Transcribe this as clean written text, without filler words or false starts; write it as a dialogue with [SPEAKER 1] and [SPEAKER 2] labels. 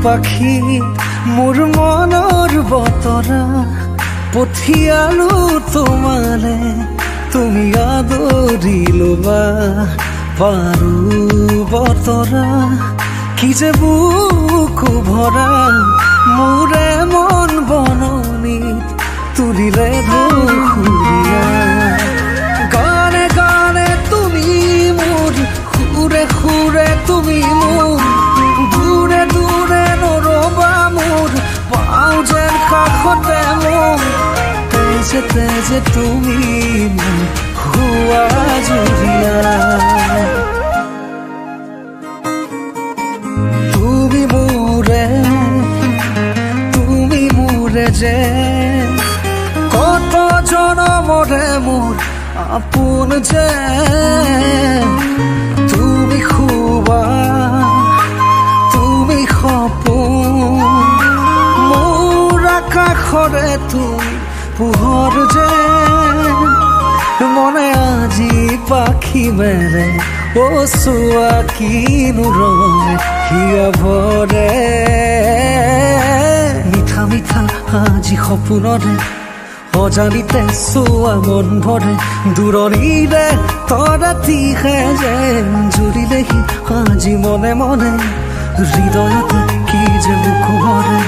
[SPEAKER 1] পাখি মোৰ মনৰ বতৰা পঠিয়ালো তোমালে তুমি আদৰি ল'বা পাৰো বতৰা কি যে বুকু ভৰা মোৰে মন বননিত তুলিলে ধুৰীয়া গানে গানে তুমি মোৰ সুৰে সুৰে তুমি মোৰ দূৰে দূৰে নৰবা মোৰ পাওঁ যেন কাষতে মোৰ তেজে তেজে তুমি মোৰ হোৱা জুৰিয়া তুমি মোৰে যে কত জনমৰে মোৰ আপোন যে তুমি খুবা তুমি সপোন মোৰ আকাশৰে তুমি পোহৰ যে মনে আজি পাখি মেলে ও চোৱা কিনো ৰঙে হিয়া ভৰে মিঠা মিঠা আজি সপোনৰে অজানিতে চোৱা মন ভৰে দূৰণিৰে তৰাতিহে যেন জুৰিলেহি আজি মনে মনে হৃদয়তে কি যে বুকু ভৰে